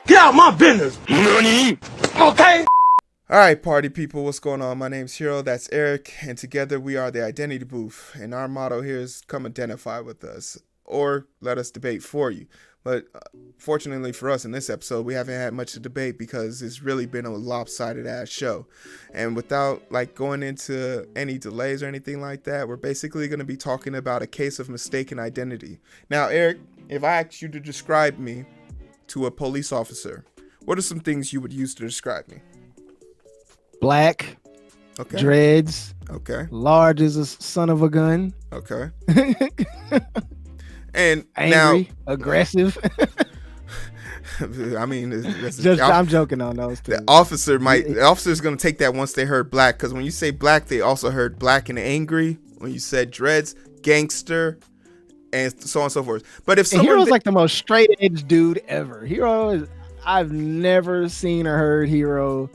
Get out my business. Nani? Okay. All right, party people, what's going on? My name's Heero, that's Eric, and together we are the Identity Booth. And our motto here is come identify with us, or let us debate for you. But fortunately for us in this episode, we haven't had much to debate because it's really been a lopsided ass show. And without going into any delays or anything like that, we're basically going to be talking about a case of mistaken identity. Now, Eric, if I asked you to describe me to a police officer, what are some things you would use to describe me? Black, okay, dreads, okay, large as a son of a gun, okay, and angry, now aggressive. I mean, I'm joking on those two. The officer's going to take that once they heard black, because when you say black, they also heard black and angry. When you said dreads, gangster, and so on and so forth. But if someone Heero's like the most straight edge dude ever. I've never seen or heard Heero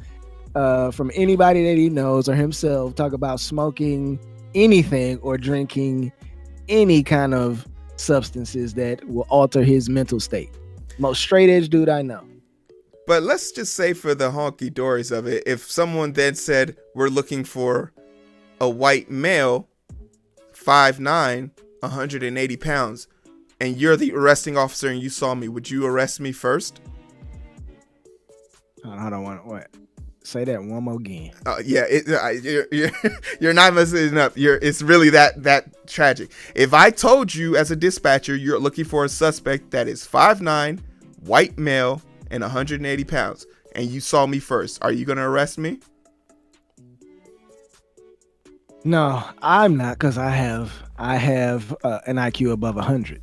from anybody that he knows or himself talk about smoking anything or drinking any kind of substances that will alter his mental state. Most straight edge dude I know. But let's just say, for the honky dories of it, if someone then said we're looking for a white male, 5'9", 180 pounds, and you're the arresting officer and you saw me, would you arrest me first? I don't want what. Say that one more again. Yeah, you're not listening up. It's really that tragic. If I told you as a dispatcher you're looking for a suspect that is 5'9", white male, and 180 pounds, and you saw me first, are you going to arrest me? No, I'm not, because I have an IQ above 100.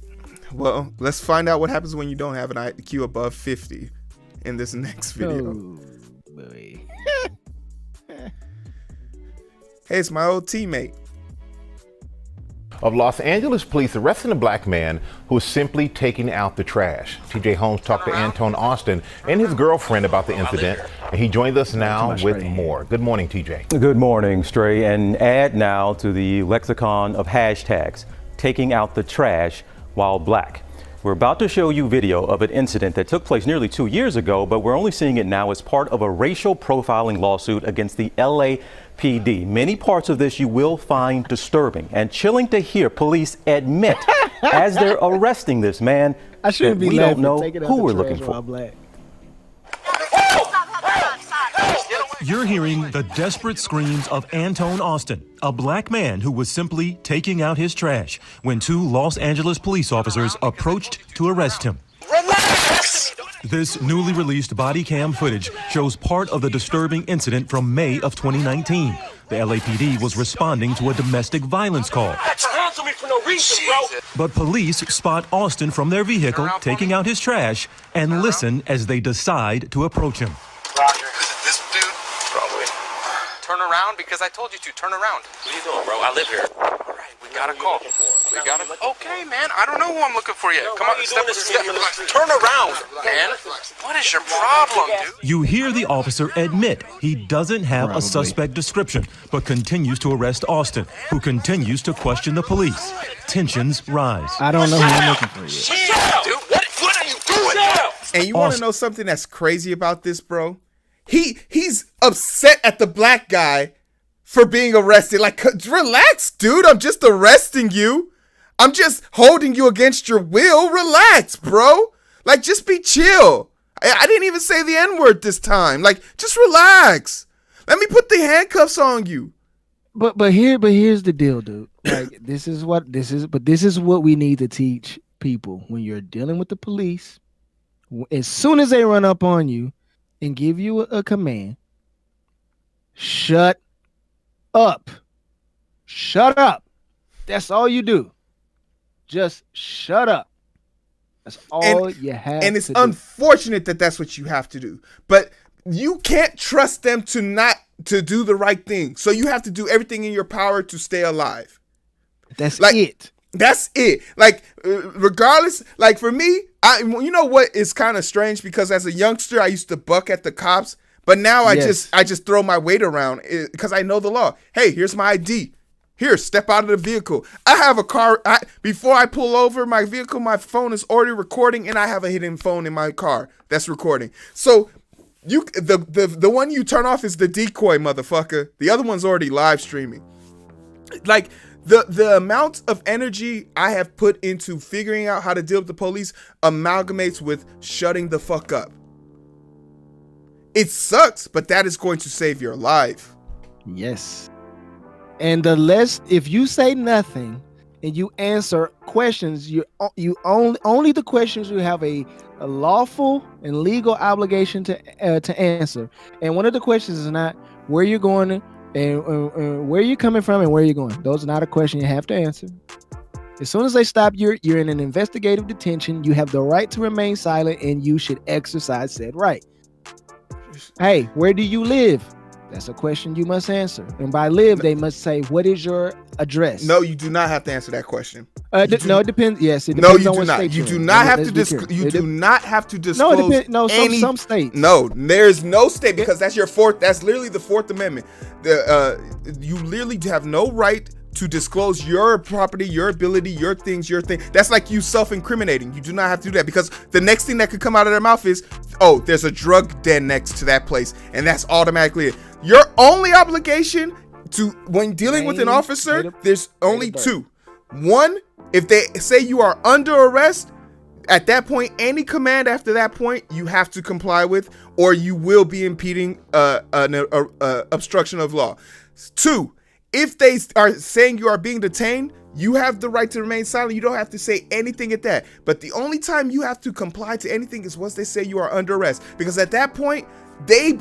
Well, let's find out what happens when you don't have an IQ above 50 in this next video. Oh, boy. Hey, it's my old teammate. Of Los Angeles police arresting a black man who was simply taking out the trash. TJ Holmes talked to Antone Austin and his girlfriend about the incident, and he joins us now with more. Good morning, TJ. Good morning, Stray. And add now to the lexicon of hashtags, taking out the trash while black. We're about to show you video of an incident that took place nearly 2 years ago, but we're only seeing it now as part of a racial profiling lawsuit against the LAPD. Many parts of this you will find disturbing and chilling to hear police admit as they're arresting this man that we don't know who we're looking for. You're hearing the desperate screams of Antone Austin, a black man who was simply taking out his trash when two Los Angeles police officers approached to arrest him. Relax! This newly released body cam footage shows part of the disturbing incident from May of 2019. The LAPD was responding to a domestic violence call. But police spot Austin from their vehicle taking out his trash and listen as they decide to approach him. Roger. Is it this dude? Probably. Turn around, because I told you to. Turn around. What are you doing, bro? I live here. All right, we got a call. We got a... Okay, man. I don't know who I'm looking for yet. Come on, step. Turn around, man. What is your problem, dude? You hear the officer admit he doesn't have a suspect description, but continues to arrest Austin, who continues to question the police. Tensions rise. I don't know who I'm looking for yet. Shut up, dude. What are you doing? And you want to know something that's crazy about this, bro? He's upset at the black guy for being arrested. Like, relax, dude. I'm just arresting you. I'm just holding you against your will. Relax, bro. Like, just be chill. I didn't even say the N-word this time. Like, just relax. Let me put the handcuffs on you. But here's the deal, dude. Like, this is what we need to teach people when you're dealing with the police. As soon as they run up on you and give you a command, shut up. Shut up. That's all you do. Just shut up. That's all you have to do. And it's unfortunate that that's what you have to do. But you can't trust them to do the right thing. So you have to do everything in your power to stay alive. That's it. That's it. Like, regardless, like for me, you know what is kind of strange, because as a youngster, I used to buck at the cops, but now I just throw my weight around because I know the law. Hey, here's my ID. Here, step out of the vehicle. I have a car. Before I pull over my vehicle, my phone is already recording, and I have a hidden phone in my car that's recording. So the one you turn off is the decoy, motherfucker. The other one's already live streaming. Like, the amount of energy I have put into figuring out how to deal with the police amalgamates with shutting the fuck up. It sucks, but that is going to save your life. Yes. And the less, if you say nothing and you answer questions, you only the questions you have a lawful and legal obligation to answer. And one of the questions is not where you're going and where you're coming from and where you're going. Those are not a question you have to answer. As soon as they stop you, you're in an investigative detention. You have the right to remain silent, and you should exercise said right. Hey, where do you live? That's a question you must answer. And by live, they must say, what is your address? No, you do not have to answer that question. No, it depends. Yes, it depends. No, you on do what not. state You you're do in. not have to Let's disclose. No, it depends. No, some states. No, there's no state, because that's your fourth. That's literally the Fourth Amendment. You literally have no right to disclose your property, your ability, your things, your thing. That's like you self-incriminating. You do not have to do that, because the next thing that could come out of their mouth is, oh, there's a drug den next to that place, and that's automatically it. Your only obligation to, when dealing with an officer, there's only two. One, if they say you are under arrest, at that point, any command after that point, you have to comply with, or you will be impeding an obstruction of law. Two, if they are saying you are being detained, you have the right to remain silent. You don't have to say anything at that. But the only time you have to comply to anything is once they say you are under arrest, because at that point, they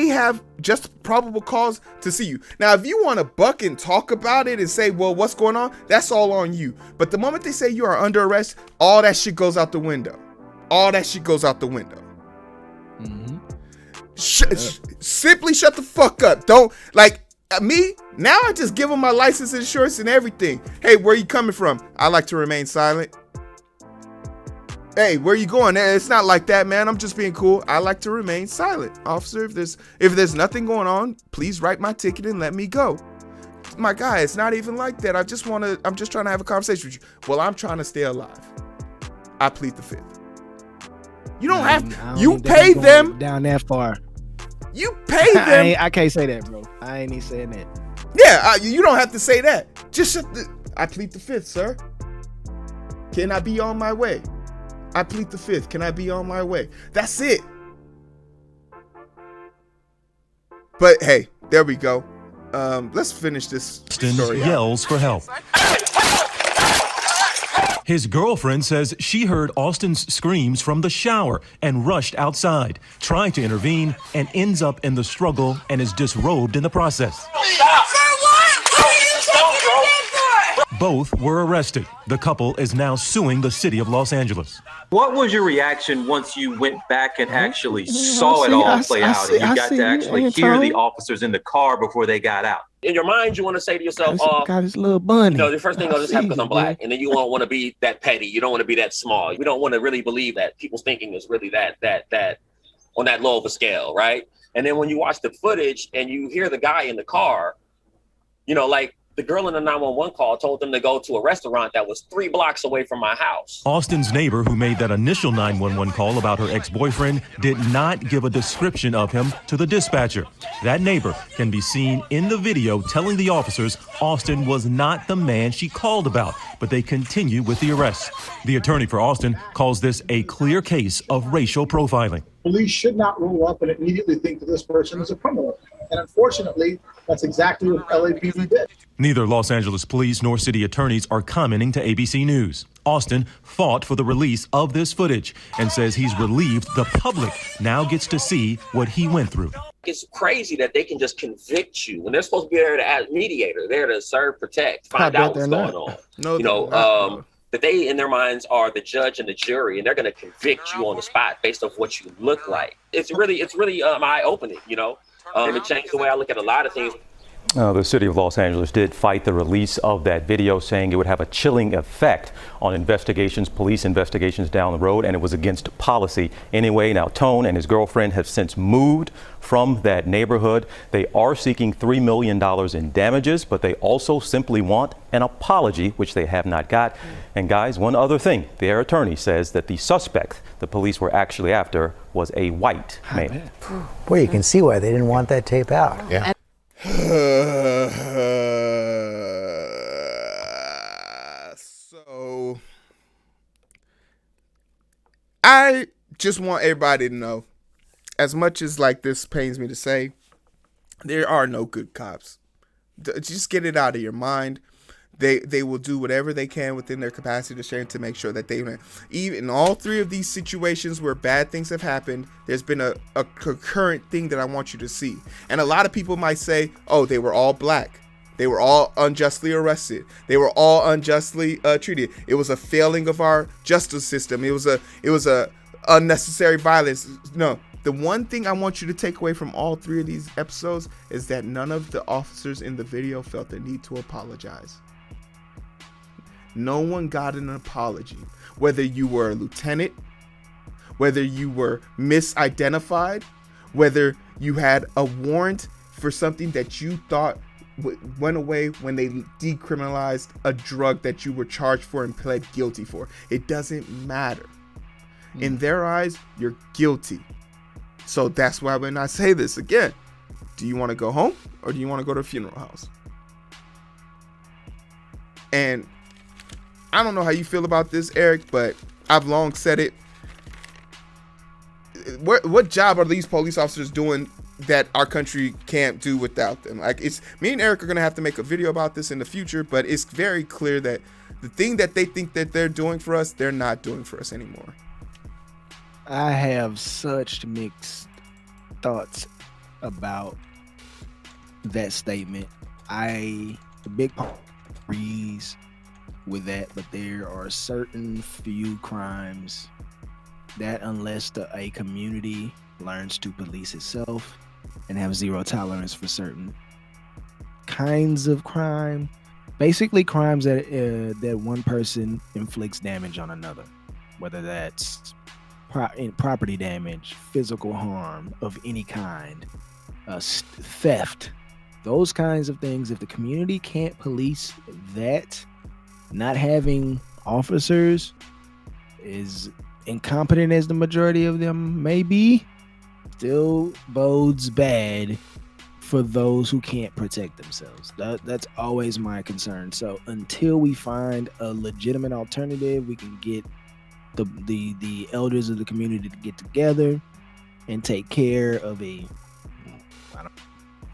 have just probable cause to see you. Now, if you want to buck and talk about it and say, well, what's going on? That's all on you. But the moment they say you are under arrest, all that shit goes out the window. All that shit goes out the window. Mm-hmm. Simply shut the fuck up. Don't, like, me, now I just give them my license, insurance, and everything. Hey, where you coming from? I like to remain silent. Hey, where you going? It's not like that, man. I'm just being cool. I like to remain silent. Officer, if there's nothing going on, please write my ticket and let me go. My guy, it's not even like that. I'm just trying to have a conversation with you. Well, I'm trying to stay alive. I plead the fifth. You don't have to. You pay them. Down that far. You pay them. I can't say that, bro. I ain't even saying that. Yeah, you don't have to say that. Just I plead the fifth, sir. Can I be on my way? I plead the fifth. Can I be on my way? That's it. But hey, there we go. Let's finish this story. Yells for help. His girlfriend says she heard Austin's screams from the shower and rushed outside, trying to intervene, and ends up in the struggle and is disrobed in the process. Stop! For what? What are you taking him for? Both were arrested. The couple is now suing the city of Los Angeles. What was your reaction once you went back and actually saw it all play out, and you got to actually hear the officers in the car before they got out? In your mind, you want to say to yourself, got his little bunny. you know, the first thing I'll just have because I'm black. And then you won't want to be that petty. You don't want to be that small. We don't want to really believe that people's thinking is really that on that low of a scale, right? And then when you watch the footage and you hear the guy in the car, you know, like the girl in the 911 call told them to go to a restaurant that was 3 blocks away from my house. Austin's neighbor, who made that initial 911 call about her ex-boyfriend, did not give a description of him to the dispatcher. That neighbor can be seen in the video telling the officers Austin was not the man she called about, but they continue with the arrest. The attorney for Austin calls this a clear case of racial profiling. Police should not roll up and immediately think that this person is a criminal. And unfortunately, that's exactly what LAPD did. Neither Los Angeles police nor city attorneys are commenting to ABC News. Austin fought for the release of this footage and says he's relieved the public now gets to see what he went through. It's crazy that they can just convict you when they're supposed to be there to act mediator, there to serve, protect, find out what's going on. No, you know, that they in their minds are the judge and the jury, and they're going to convict you on the spot based off what you look like. It's really eye-opening, you know. It changed the way I look at a lot of things. The city of Los Angeles did fight the release of that video, saying it would have a chilling effect on investigations, police investigations down the road, and it was against policy anyway. Now, Tone and his girlfriend have since moved from that neighborhood. They are seeking $3 million in damages, but they also simply want an apology, which they have not got. And guys, one other thing, their attorney says that the suspect the police were actually after was a white man. Boy, you can see why they didn't want that tape out. Yeah. So I just want everybody to know, as much as like this pains me to say, there are no good cops. Just get it out of your mind. They will do whatever they can within their capacity to make sure that even in all three of these situations where bad things have happened, there's been a concurrent thing that I want you to see. And a lot of people might say, oh, they were all black. They were all unjustly arrested. They were all unjustly treated. It was a failing of our justice system. It was a unnecessary violence. No. The one thing I want you to take away from all three of these episodes is that none of the officers in the video felt the need to apologize. No one got an apology. Whether you were a lieutenant, whether you were misidentified, whether you had a warrant for something that you thought went away when they decriminalized a drug that you were charged for and pled guilty for. It doesn't matter. In their eyes, you're guilty. So that's why when I say this again, do you want to go home or do you want to go to a funeral house? And I don't know how you feel about this, Eric, but I've long said it. What job are these police officers doing that our country can't do without them? Like, it's me and Eric are gonna have to make a video about this in the future, but it's very clear that the thing that they think that they're doing for us, they're not doing for us anymore. I have such mixed thoughts about that statement. The big part agrees with that, but there are certain few crimes that unless a community learns to police itself and have zero tolerance for certain kinds of crime, basically crimes that one person inflicts damage on another, whether that's property damage, physical harm of any kind, theft, those kinds of things. If the community can't police that, not having officers, is incompetent as the majority of them may be, still bodes bad for those who can't protect themselves. That's always my concern. So until we find a legitimate alternative, we can get the elders of the community to get together and take care of I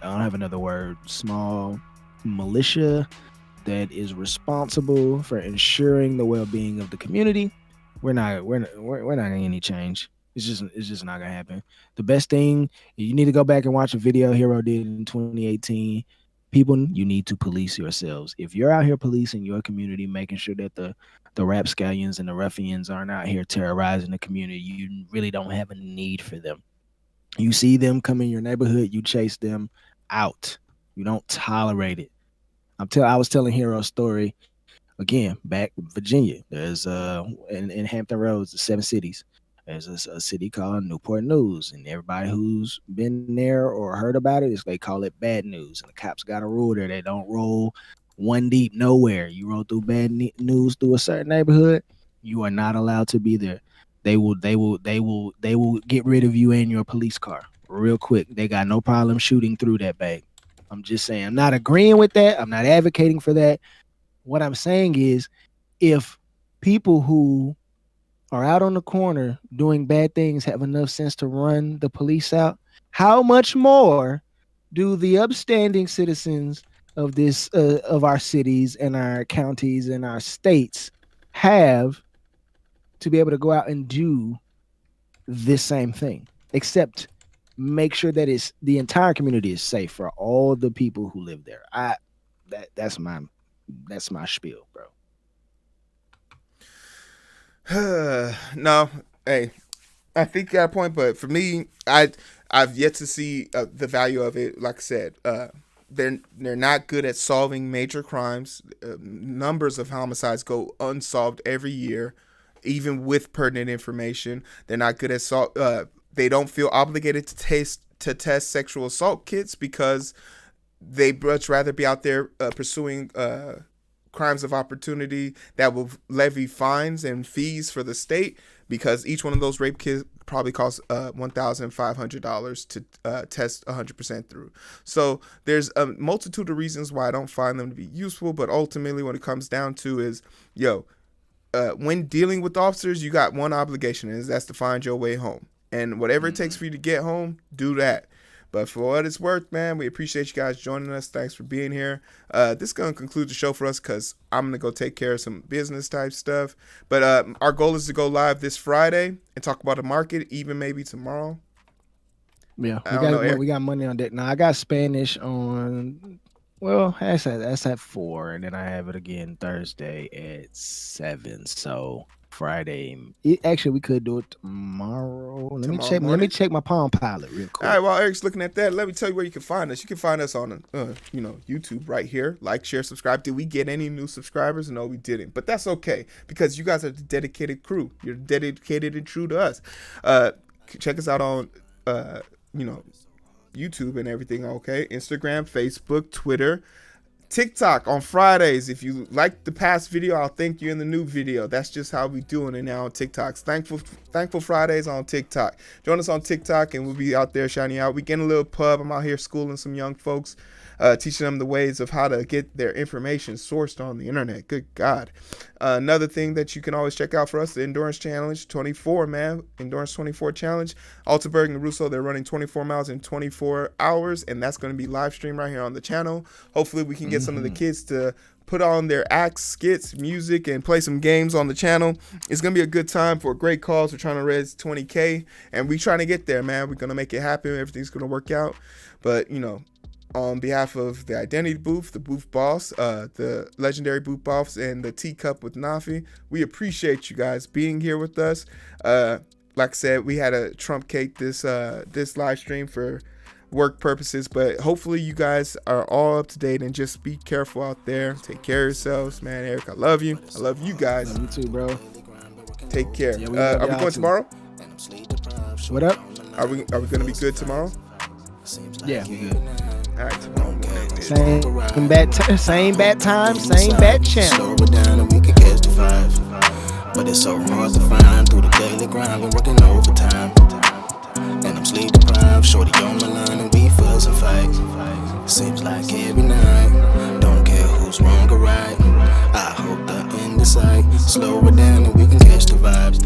don't have another word, small militia that is responsible for ensuring the well-being of the community, we're not getting any change. It's just not gonna happen. The best thing, you need to go back and watch a video Heero did in 2018. People, you need to police yourselves. If you're out here policing your community, making sure that the rapscallions and the ruffians aren't out here terrorizing the community, you really don't have a need for them. You see them come in your neighborhood, you chase them out. You don't tolerate it. I was telling Heero a story again back in Virginia. There's in Hampton Roads, the 7 cities. There's a city called Newport News, and everybody who's been there or heard about it, they call it bad news. And the cops got a rule there: they don't roll one deep nowhere. You roll through bad news through a certain neighborhood, you are not allowed to be there. They will get rid of you and your police car real quick. They got no problem shooting through that bag. I'm just saying, I'm not agreeing with that. I'm not advocating for that. What I'm saying is, if people who are out on the corner doing bad things have enough sense to run the police out, how much more do the upstanding citizens of this of our cities and our counties and our states have to be able to go out and do this same thing? Except make sure that the entire community is safe for all the people who live there. That's my spiel, bro. No, hey, I think you got a point, but for me, I've yet to see the value of it. Like I said, they're not good at solving major crimes. Numbers of homicides go unsolved every year, even with pertinent information. They're not good at they don't feel obligated to test sexual assault kits because they much rather be out there pursuing crimes of opportunity that will levy fines and fees for the state, because each one of those rape kits probably costs $1,500 to test 100% through. So there's a multitude of reasons why I don't find them to be useful, but ultimately what it comes down to is, when dealing with officers, you got one obligation, and that's to find your way home. And whatever it takes for you to get home, do that. But for what it's worth, man, we appreciate you guys joining us. Thanks for being here. This is going to conclude the show for us because I'm going to go take care of some business type stuff. But our goal is to go live this Friday and talk about the market, even maybe tomorrow. Yeah, we got money on deck. Now, I got Spanish on, well, that's at 4, and then I have it again Thursday at 7. So Friday. Actually, we could do it tomorrow. Let me check my Palm Pilot real quick. All right, while Eric's looking at that, let me tell you where you can find us. You can find us on YouTube right here. Like, share, subscribe. Did we get any new subscribers? No, we didn't. But that's okay, because you guys are the dedicated crew. You're dedicated and true to us. Check us out on YouTube and everything, okay? Instagram, Facebook, Twitter, TikTok on Fridays. If you like the past video, I'll thank you in the new video. That's just how we doing it now on TikToks. Thankful Fridays on TikTok. Join us on TikTok and we'll be out there shining out. We get in a little pub. I'm out here schooling some young folks, teaching them the ways of how to get their information sourced on the internet. Good God. Another thing that you can always check out for us, the Endurance Challenge 24, man. Endurance 24 Challenge. Altenberg and Russo, they're running 24 miles in 24 hours, and that's going to be live streamed right here on the channel. Hopefully we can get some of the kids to put on their acts, skits, music, and play some games on the channel. It's going to be a good time for a great cause. We're trying to raise 20K, and we're trying to get there, man. We're going to make it happen. Everything's going to work out. But, on behalf of the Identity Booth, the Booth Boss, the legendary Booth Boss, and the Teacup with Nafi, we appreciate you guys being here with us. Like I said, we had a truncate this live stream for work purposes, but hopefully you guys are all up to date, and just be careful out there. Take care of yourselves, man. Eric, I love you. I love you guys. Love you too, bro. Take care. Are we going tomorrow? What up? Are we gonna be good tomorrow? Yeah, we good. All right, tomorrow morning. Same bad time, same bad channel. Slow it down and we can catch the vibe. But it's so hard to find through the daily grind. Been working overtime, and I'm sleep deprived. Shorty on my line and we fuss and fight. Seems like every night. Don't care who's wrong or right. I hope the end is sight. Slow it down and we can catch the vibes.